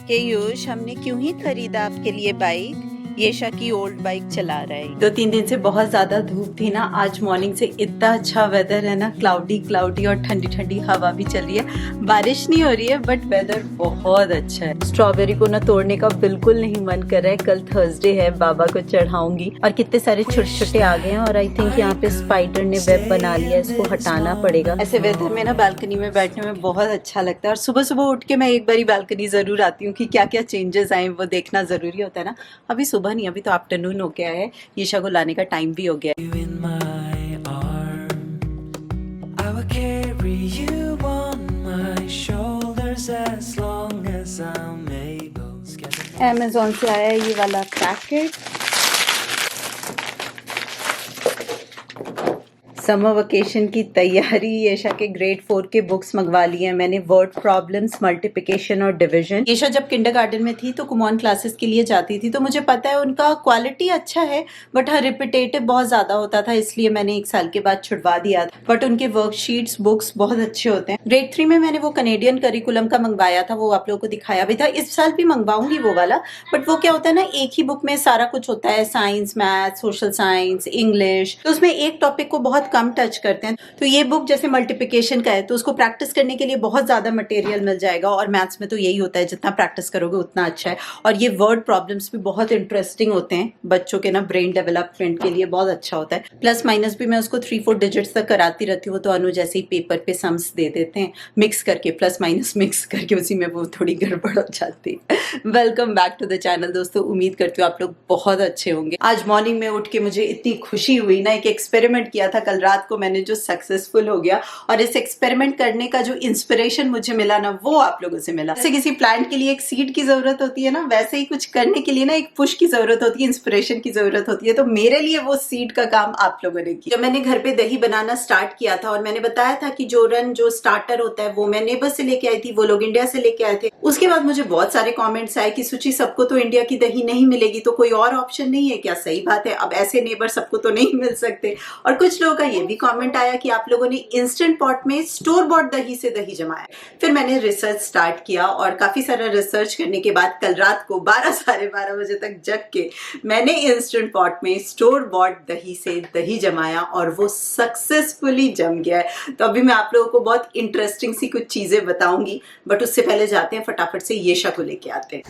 केयूश, हमने क्यों ही खरीदा आपके लिए बाइक? येशा की ओल्ड बाइक चला रहा है। 2-3 दिन से बहुत ज्यादा धूप थी ना, आज मॉर्निंग से इतना अच्छा वेदर है ना, क्लाउडी क्लाउडी और ठंडी ठंडी हवा भी चल रही है। बारिश नहीं हो रही है बट वेदर बहुत अच्छा है। स्ट्रॉबेरी को ना तोड़ने का बिल्कुल नहीं मन कर रहा है। कल थर्सडे है, बाबा को चढ़ाऊंगी। और कितने सारे छोटे छोटे आ गए हैं और आई थिंक यहाँ पे स्पाइडर ने वेब बना लिया, इसको हटाना पड़ेगा। ऐसे वेदर में ना बालकनी में बैठने में बहुत अच्छा लगता है। और सुबह सुबह उठ के मैं एक बारी बालकनी जरूर आती हूँ कि क्या क्या चेंजेस आए वो देखना जरूरी होता है ना। अभी सुबह नहीं, अभी तो आफ्टरनून हो गया है। येशा को लाने का टाइम भी हो गया है। Amazon से आया ये वाला पैकेट। समर वेकेशन की तैयारी। येशा के ग्रेड 4 के बुक्स मंगवा लिए हैं मैंने, वर्ड प्रॉब्लम्स, मल्टीप्लिकेशन और डिवीजन। येशा जब किंडरगार्टन में थी तो कुमॉन क्लासेस के लिए जाती थी, तो मुझे पता है उनका क्वालिटी अच्छा है बट हाँ रिपीटेटिव बहुत ज्यादा होता था, इसलिए मैंने 1 साल के बाद छुड़वा दिया था। बट उनके वर्कशीट्स, बुक्स बहुत अच्छे होते हैं। ग्रेड 3 में मैंने वो कनेडियन करिकुलम का मंगवाया था, वो आप लोगों को दिखाया भी था। इस साल भी मंगवाऊंगी वो वाला, बट वो क्या होता है ना, एक ही बुक में सारा कुछ होता है, science, math, social science, English, तो उसमें एक टॉपिक को बहुत कम टच करते हैं। तो ये बुक जैसे मल्टीप्लिकेशन का है तो उसको प्रैक्टिस करने के लिए बहुत ज्यादा मटेरियल मिल जाएगा, और मैथ्स में तो यही होता है, जितना प्रैक्टिस करोगे उतना अच्छा है। और ये वर्ड प्रॉब्लम्स भी बहुत इंटरेस्टिंग होते हैं, बच्चों के ना ब्रेन डेवलपमेंट के लिए बहुत अच्छा होता है। प्लस माइनस भी मैं उसको 3-4 डिजिट्स तक कराती रहती हूँ, तो अनु जैसे ही पेपर पे सम्स दे देते हैं मिक्स करके, प्लस माइनस मिक्स करके, उसी में वो थोड़ी गड़बड़ हो जाती है। Welcome back to the channel दोस्तों, उम्मीद करती हूँ आप लोग बहुत अच्छे होंगे। आज मॉर्निंग में उठ के मुझे इतनी खुशी हुई ना, एक एक्सपेरिमेंट किया था कल रात को मैंने जो सक्सेसफुल हो गया, और इस एक्सपेरिमेंट करने का जो इंस्पिरेशन मुझे मिला ना, वो आप लोगों से मिला। जैसे किसी प्लांट के लिए एक सीड की जरूरत होती है ना, वैसे ही कुछ करने के लिए ना एक पुश की जरूरत होती है, इंस्पिरेशन की जरूरत होती है। तो मेरे लिए वो सीड का काम आप लोगों ने किया। जब मैंने घर पे दही बनाना स्टार्ट किया था, और मैंने बताया था कि जो स्टार्टर होता है वो मैं नेबर से लेके आई थी, वो लोग इंडिया से लेके आए थे। उसके बाद मुझे बहुत सारे कॉमेंट्स आए कि सुची, सबको तो इंडिया की दही नहीं मिलेगी, तो कोई और ऑप्शन नहीं है क्या? सही बात है, अब ऐसे नेबर सबको तो नहीं मिल सकते। और कुछ लोगों का ये भी कॉमेंट आया कि आप लोगों ने इंस्टेंट पॉट में स्टोर बॉट दही से दही जमाया। फिर मैंने रिसर्च स्टार्ट किया, और काफी सारा रिसर्च करने के बाद कल रात को 12 साढ़े 12 बजे तक जग के मैंने इंस्टेंट पॉट में स्टोर बॉट दही से दही जमाया, और वो सक्सेसफुली जम गया है। तो अभी मैं आप लोगों को बहुत इंटरेस्टिंग सी कुछ चीजें बताऊंगी, बट उससे पहले जाते हैं फटाफट से येशा को लेके आते हैं।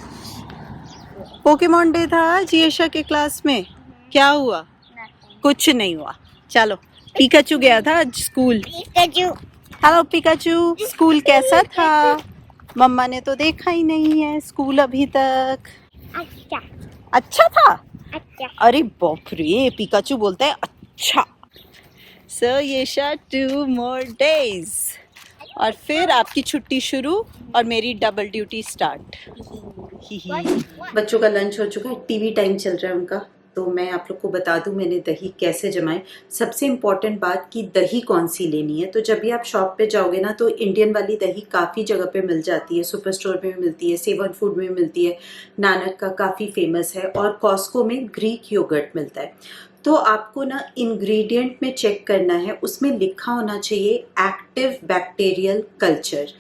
पोकेमॉन डे था आज येशा के क्लास में, क्या हुआ? कुछ नहीं हुआ। चलो, पिकाचू गया था आज स्कूल। हेलो पिकाचू, स्कूल कैसा था? मम्मा ने तो देखा ही नहीं है स्कूल अभी तक। अच्छा था? अरे बाप रे, पिकाचू बोलता है अच्छा। सो येशा 2 more days, और फिर आपकी छुट्टी शुरू और मेरी डबल ड्यूटी स्टार्ट। बच्चों का लंच हो चुका है, टीवी टाइम चल रहा है उनका। तो मैं आप लोग को बता दूं मैंने दही कैसे जमाए। सबसे इम्पॉर्टेंट बात कि दही कौन सी लेनी है। तो जब भी आप शॉप पे जाओगे ना, तो इंडियन वाली दही काफ़ी जगह पे मिल जाती है, सुपर स्टोर में मिलती है, सेवन फूड में मिलती है, नानक का काफ़ी फेमस है, और कॉस्को में ग्रीक योगर्ट मिलता है। तो आपको ना इंग्रेडिएंट में चेक करना है, उसमें लिखा होना चाहिए एक्टिव बैक्टीरियल कल्चर।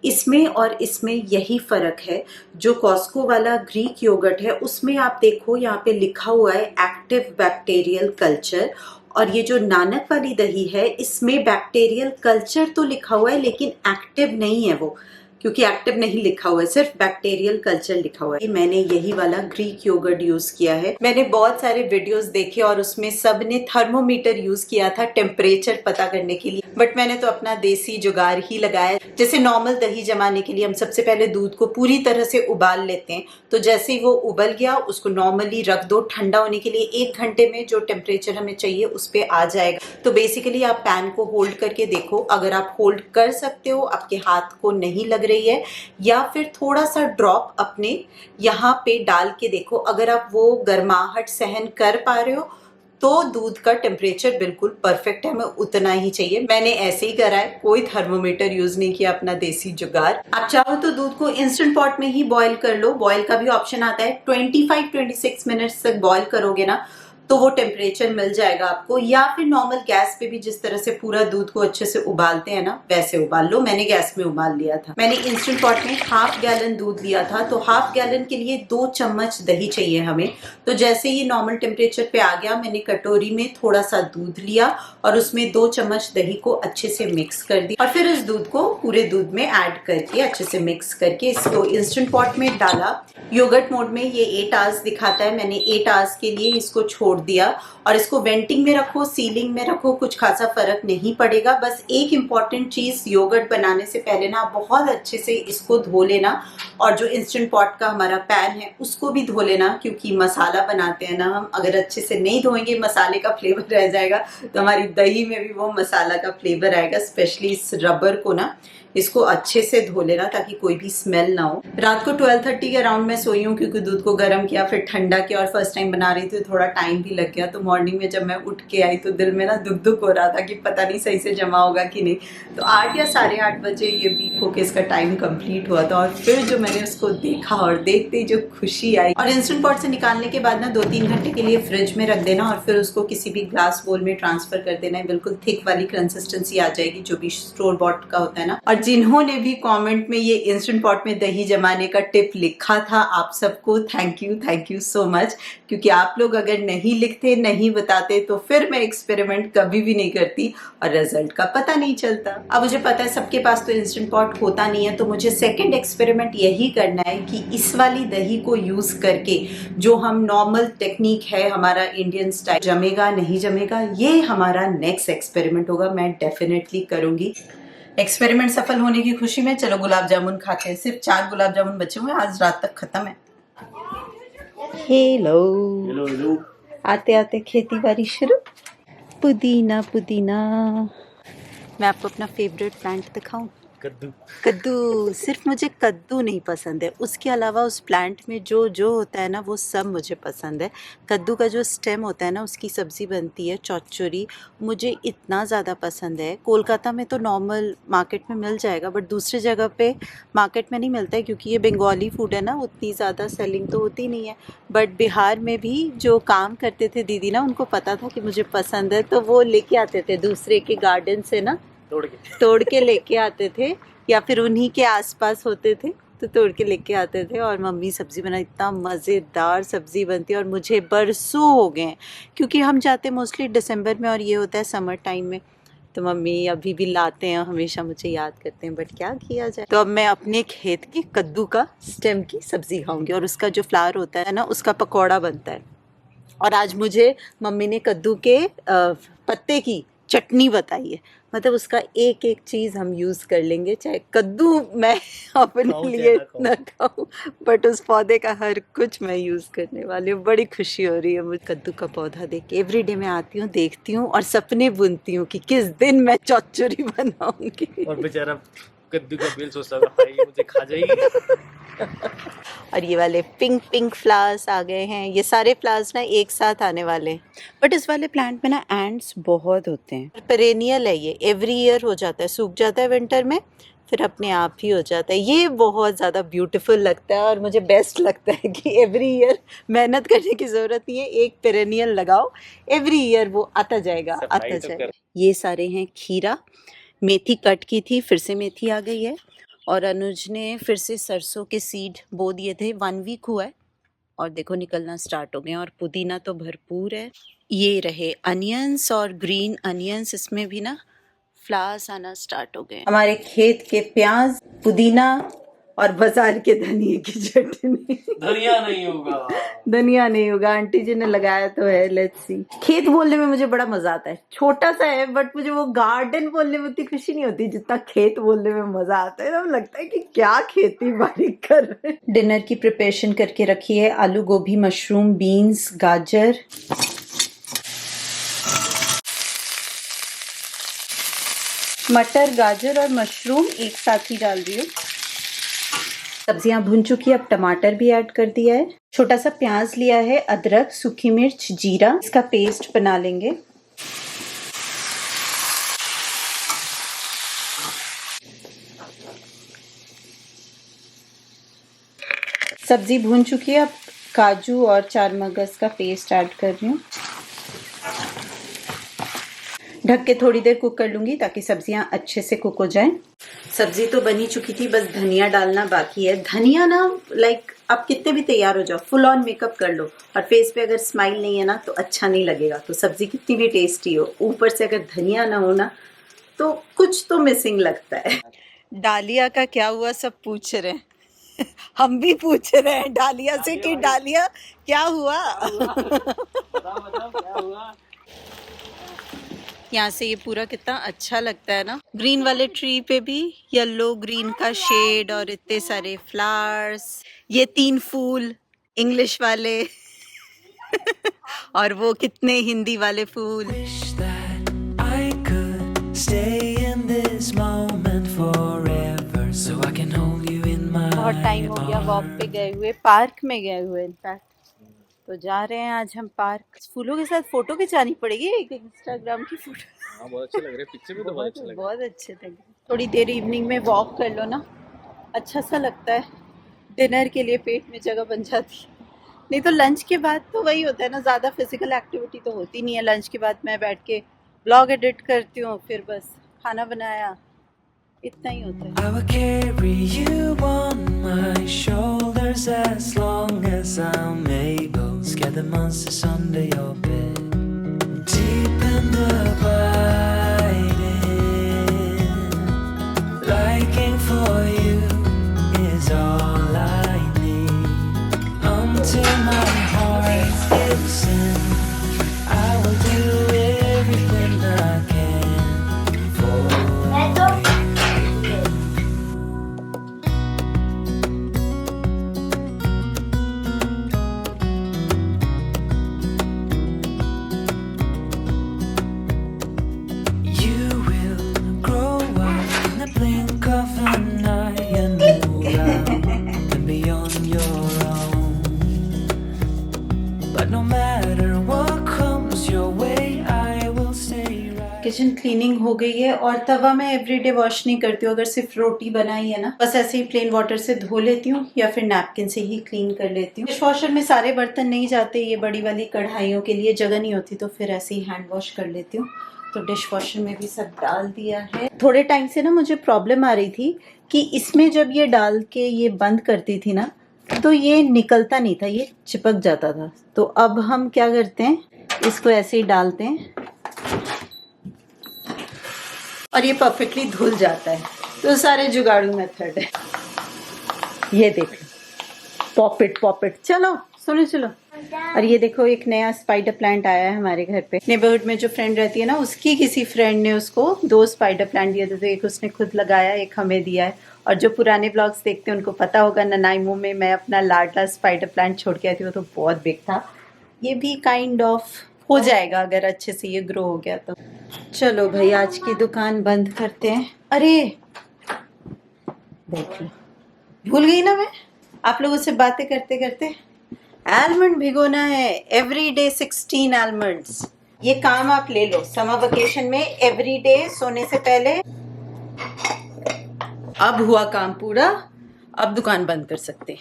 इसमें और इसमें यही फर्क है। जो कॉस्को वाला ग्रीक योगर्ट है उसमें आप देखो यहाँ पे लिखा हुआ है एक्टिव बैक्टीरियल कल्चर, और ये जो नानक वाली दही है इसमें बैक्टीरियल कल्चर तो लिखा हुआ है लेकिन एक्टिव नहीं है वो, क्योंकि एक्टिव नहीं लिखा हुआ है, सिर्फ बैक्टीरियल कल्चर लिखा हुआ है। मैंने यही वाला ग्रीक योगर्ट यूज किया है। मैंने बहुत सारे वीडियोस देखे और उसमें सब ने थर्मोमीटर यूज किया था टेम्परेचर पता करने के लिए, बट मैंने तो अपना देसी जुगाड़ ही लगाया। जैसे नॉर्मल दही जमाने के लिए हम सबसे पहले दूध को पूरी तरह से उबाल लेते हैं, तो जैसे ही वो उबल गया उसको नॉर्मली रख दो ठंडा होने के लिए। 1 घंटे में जो टेम्परेचर हमें चाहिए उस पर आ जाएगा। तो बेसिकली आप पैन को होल्ड करके देखो, अगर आप होल्ड कर सकते हो, आपके हाथ को नहीं लग रही है, या फिर थोड़ा सा ड्रॉप अपने यहाँ पे डाल के देखो, अगर आप वो गर्माहट सहन कर पा रहे हो तो दूध का टेम्परेचर बिल्कुल परफेक्ट है, हमें उतना ही चाहिए। मैंने ऐसे ही करा है, कोई थर्मोमीटर यूज नहीं किया, अपना देसी जुगाड़। आप चाहो तो दूध को इंस्टेंट पॉट में ही बॉईल कर लो, बॉईल का भी ऑप्शन आता है। 25-26 मिनट्स तक बॉईल करोगे ना तो वो टेम्परेचर मिल जाएगा आपको। या फिर नॉर्मल गैस पे भी जिस तरह से पूरा दूध को अच्छे से उबालते हैं ना, वैसे उबाल लो। मैंने गैस में उबाल लिया था। मैंने इंस्टेंट पॉट में 1/2 गैलन दूध लिया था, तो 1/2 गैलन के लिए 2 चम्मच दही चाहिए हमें। तो जैसे ही नॉर्मल टेम्परेचर पे आ गया, मैंने कटोरी में थोड़ा सा दूध लिया और उसमें 2 चम्मच दही को अच्छे से मिक्स कर दिया और फिर इस दूध को पूरे दूध में ऐड करके अच्छे से मिक्स करके इसको इंस्टेंट पॉट में डाला। योगर्ट मोड में ये 8 आवर्स दिखाता है, मैंने 8 आवर्स के लिए इसको छोड़ दिया। और इसको वेंटिंग में रखो, सीलिंग में रखो, कुछ खासा फर्क नहीं पड़ेगा। बस एक इम्पॉर्टेंट चीज, योगर्ट बनाने से पहले ना बहुत अच्छे से इसको धो लेना और जो इंस्टेंट पॉट का हमारा पैन है उसको भी धो लेना, क्योंकि मसाला बनाते हैं ना हम, अगर अच्छे से नहीं धोएंगे मसाले का फ्लेवर रह जाएगा, तो हमारी दही में भी वो मसाला का फ्लेवर आएगा। स्पेशली इस रबर को ना इसको अच्छे से धो लेना ताकि कोई भी स्मेल ना हो। रात को 12:30 के अराउंड मैं सोई हूँ, क्योंकि दूध को गर्म किया, फिर ठंडा किया और फर्स्ट टाइम बना रही थी, थोड़ा टाइम भी लग गया। तो मॉर्निंग में जब मैं उठ के आई तो दिल में ना दुख दुख हो रहा था कि पता नहीं सही से जमा होगा कि नहीं। तो 8 या 8:30 बजे ये बीप होके इसका टाइम कंप्लीट हुआ था। और फिर जो मैंने उसको देखा और देखते ही जो खुशी आई। और इंस्टेंट पॉट से निकालने के बाद ना 2-3 घंटे के लिए फ्रिज में रख देना और फिर उसको किसी भी ग्लास बोल में ट्रांसफर कर देना है। बिल्कुल थिक वाली कंसिस्टेंसी आ जाएगी, जो भी स्टोर बॉट का होता है ना। और जिन्होंने भी कमेंट में ये इंस्टेंट पॉट में दही जमाने का टिप लिखा था, आप सबको थैंक यू सो मच। क्योंकि आप लोग अगर नहीं लिखते, नहीं बताते, तो फिर मैं एक्सपेरिमेंट कभी भी नहीं करती और रिजल्ट का पता नहीं चलता। अब मुझे पता है सबके पास तो इंस्टेंट पॉट होता नहीं है, तो मुझे सेकंड एक्सपेरिमेंट यही करना है कि इस वाली दही को यूज करके जो हम नॉर्मल टेक्निक है हमारा इंडियन स्टाइल, जमेगा नहीं जमेगा, ये हमारा नेक्स्ट एक्सपेरिमेंट होगा। मैं डेफिनेटली करूंगी। एक्सपेरिमेंट सफल होने की खुशी में चलो गुलाब जामुन खाते हैं। सिर्फ 4 गुलाब जामुन बचे हुए हैं, आज रात तक खत्म है। हेलो, आते आते खेती बाड़ी शुरू। पुदीना पुदीना। मैं आपको अपना फेवरेट प्लांट दिखाऊं? कद्दू। सिर्फ मुझे कद्दू नहीं पसंद है, उसके अलावा उस प्लांट में जो जो होता है ना वो सब मुझे पसंद है। कद्दू का जो स्टेम होता है ना, उसकी सब्ज़ी बनती है चौचुरी, मुझे इतना ज़्यादा पसंद है। कोलकाता में तो नॉर्मल मार्केट में मिल जाएगा, बट दूसरी जगह पे मार्केट में नहीं मिलता है, क्योंकि ये बंगाली फूड है ना, उतनी ज़्यादा सेलिंग तो होती नहीं है। बट बिहार में भी जो काम करते थे दीदी ना, उनको पता था कि मुझे पसंद है, तो वो लेके आते थे दूसरे के गार्डन से ना, तोड़ के लेके आते थे, या फिर उन्हीं के आसपास होते थे तो तोड़ के लेके आते थे। और मम्मी सब्ज़ी बना, इतना मज़ेदार सब्ज़ी बनती है। और मुझे बरसों हो गए हैं, क्योंकि हम जाते मोस्टली दिसंबर में और ये होता है समर टाइम में, तो मम्मी अभी भी लाते हैं, हमेशा मुझे याद करते हैं, बट क्या किया जाए। तो अब मैं अपने खेत के कद्दू का स्टेम की सब्ज़ी खाऊंगी, और उसका जो फ्लावर होता है ना, उसका पकौड़ा बनता है। और आज मुझे मम्मी ने कद्दू के पत्ते की चटनी बताई है, मतलब उसका एक एक चीज़ हम यूज़ कर लेंगे। चाहे कद्दू मैं अपने लिए न खाऊं, बट उस पौधे का हर कुछ मैं यूज़ करने वाली हूँ। बड़ी खुशी हो रही है मुझे कद्दू का पौधा देख के। एवरीडे मैं आती हूँ, देखती हूँ और सपने बुनती हूँ कि किस दिन मैं चौचुरी बनाऊंगी। और बेचारा कद्दू का बेल सोचता होगा भाई ये मुझे खा जाएगी। और ये वाले पिंक पिंक फ्लावर्स आ गए हैं। ये सारे फ्लावर्स ना एक साथ आने वाले हैं, बट इस वाले प्लांट में ना एंड्स बहुत होते हैं। पेरेनियल है ये, एवरी ईयर हो जाता है, सूख जाता है विंटर में, फिर अपने आप ही हो जाता है। ये बहुत ज़्यादा ब्यूटीफुल लगता है और मुझे बेस्ट लगता है कि एवरी ईयर मेहनत करने की ज़रूरत नहीं है, एक पेरेनियल लगाओ, एवरी ईयर वो आता जाएगा आता जाएगा। ये सारे हैं खीरा, मेथी कट की थी, फिर से मेथी आ गई है। और अनुज ने फिर से सरसों के सीड बो दिए थे, 1 वीक हुआ है और देखो निकलना स्टार्ट हो गए हैं। और पुदीना तो भरपूर है। ये रहे अनियंस और ग्रीन अनियंस, इसमें भी ना फ्लावर्स आना स्टार्ट हो गए। हमारे खेत के प्याज, पुदीना और बाजार के धनिया की चटनी। धनिया नहीं होगा, धनिया नहीं होगा, आंटी जी ने लगाया तो है। Let's see. खेत बोलने में मुझे बड़ा मजा आता है, छोटा सा है, बट मुझे वो गार्डन बोलने में उतनी खुशी नहीं होती जितना खेत बोलने में मजा आता है। तो लगता है कि क्या खेती बाड़ी कर रहे हैं। डिनर की प्रिपरेशन करके रखी है, आलू गोभी, मशरूम, बीन्स, गाजर। मटर, गाजर और मशरूम एक साथ ही डाल रही हूँ। सब्जियां भुन चुकी है, अब टमाटर भी ऐड कर दिया है। छोटा सा प्याज लिया है, अदरक, सूखी मिर्च, जीरा, इसका पेस्ट बना लेंगे। सब्जी भुन चुकी है, अब काजू और चार मगज का पेस्ट ऐड कर रही हूँ। ढक के थोड़ी देर कुक कर लूंगी ताकि सब्जियां अच्छे से कुक हो जाएं। सब्जी तो बनी चुकी थी, बस धनिया डालना बाकी है। धनिया ना लाइक आप कितने भी तैयार हो जाओ, फुल ऑन मेकअप कर लो और फेस पे अगर स्माइल नहीं है ना तो अच्छा नहीं लगेगा। तो सब्जी कितनी भी टेस्टी हो, ऊपर से अगर धनिया ना हो ना तो कुछ तो मिसिंग लगता है। डालिया का क्या हुआ सब पूछ रहे हैं। हम भी पूछ रहे हैं डालिया से कि डालिया क्या हुआ। बताओ क्या हुआ। यहाँ से ये पूरा कितना अच्छा लगता है ना। ग्रीन वाले ट्री पे भी येलो ग्रीन का शेड और इतने सारे फ्लावर्स, ये 3 फूल इंग्लिश वाले और वो कितने हिंदी वाले फूल। बहुत टाइम हो गया वॉक पे गए हुए, पार्क में गए हुए इनफैक्ट। तो जा रहे हैं आज हम पार्क। फूलों के साथ फोटो खिंचानी पड़ेगी, एक इंस्टाग्राम की फोटो। हाँ, बहुत अच्छे लग रहे हैं, पिक्चर भी तो बहुत अच्छे लग रहे हैं। बहुत अच्छे थे। थोड़ी देर इवनिंग में वॉक कर लो ना, अच्छा सा लगता है। डिनर के लिए पेट में जगह बन जाती है। नहीं तो लंच के बाद तो वही होता है ना, ज़्यादा फिजिकल एक्टिविटी तो होती नहीं है। लंच के बाद मैं बैठ के ब्लॉग एडिट करती हूँ, फिर बस खाना बनाया, इतना ही होता है। I will carry you on my shoulders as long as I'm able. Scare the monsters under your bed. Deep and abiding, liking for you is all I need. Until my heart gives in, I will do everything I can for you. You will grow up in the blink of an eye and move out and beyond your own. But no matter what comes your way, I will stay right. Kitchen cleaning हो गई है और तवा मैं everyday wash नहीं करती हूँ। अगर सिर्फ रोटी बनाई है ना, बस ऐसे ही प्लेन वाटर से धो लेती हूँ या फिर नैपकिन से ही क्लीन कर लेती हूँ। डिश वॉशर में सारे बर्तन नहीं जाते, ये बड़ी वाली कढ़ाइयों के लिए जगह नहीं होती, तो फिर ऐसे ही हैंड वॉश कर लेती हूँ। तो डिश वॉशर में भी सब डाल दिया है। थोड़े टाइम से ना मुझे प्रॉब्लम आ रही थी कि इसमें जब ये डाल के ये बंद करती थी ना तो ये निकलता नहीं था, ये चिपक जाता था। तो अब हम क्या करते हैं, इसको ऐसे ही डालते हैं और ये परफेक्टली धुल जाता है। तो सारे जुगाड़ू मेथड है। ये देखो, पॉपिट पॉपिट। चलो सुनो चलो। और ये देखो एक नया स्पाइडर प्लांट आया है हमारे घर पे। नेबरहुड में जो फ्रेंड रहती है ना, उसकी किसी फ्रेंड ने उसको 2 स्पाइडर प्लांट दिए थे। तो एक उसने खुद लगाया, एक हमें दिया है। और जो पुराने ब्लॉग्स देखते हैं उनको पता होगा, ननाइमो में मैं अपना लाडला स्पाइडर प्लांट छोड़ के आई थी, वो तो बहुत बिग था। ये भी काइंड ऑफ हो जाएगा अगर अच्छे से ये ग्रो हो गया तो। चलो भाई आज की दुकान बंद करते हैं। अरे देख लो, भूल गई ना मैं आप लोगों से बातें करते करते। आलमंड भिगोना है, एवरीडे 16 आलमंड्स। ये काम आप ले लो समर वेकेशन में, एवरीडे सोने से पहले। अब हुआ काम पूरा, अब दुकान बंद कर सकते हैं।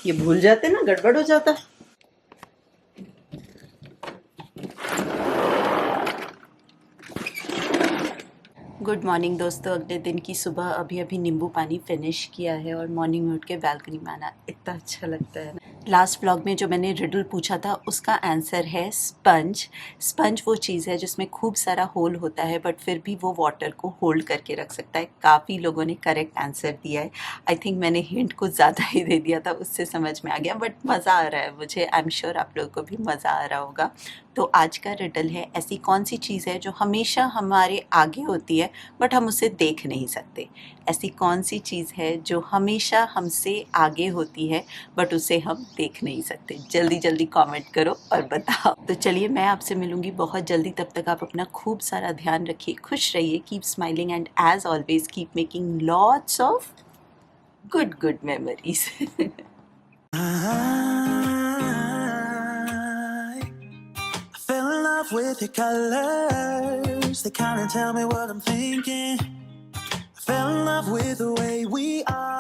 ये भूल जाते ना, गड़बड़ हो जाता। गुड मॉर्निंग दोस्तों, अगले दिन की सुबह। अभी अभी नींबू पानी फिनिश किया है और मॉर्निंग में उठ के बालकनी में आना इतना अच्छा लगता है ना। लास्ट व्लॉग में जो मैंने रिडल पूछा था उसका आंसर है स्पंज। स्पंज वो चीज़ है जिसमें खूब सारा होल होता है बट फिर भी वो वाटर को होल्ड करके रख सकता है। काफ़ी लोगों ने करेक्ट आंसर दिया है। आई थिंक मैंने हिंट कुछ ज़्यादा ही दे दिया था, उससे समझ में आ गया, बट मज़ा आ रहा है मुझे। आई एम श्योर आप लोगों को भी मज़ा आ रहा होगा। तो आज का रिडल है, ऐसी कौन सी चीज़ है जो हमेशा हमारे आगे होती है बट हम उसे देख नहीं सकते। ऐसी कौन सी चीज़ है जो हमेशा हमसे आगे होती है बट उसे हम देख नहीं सकते। जल्दी जल्दी कमेंट करो और बताओ। तो चलिए मैं आपसे मिलूंगी बहुत जल्दी, तब तक आप अपना खूब सारा ध्यान रखिए, खुश रहिए, keep smiling and as always keep making lots of good memories. I fell in love with your colors, they kinda tell me what I'm thinking. I fell in love with the way we are.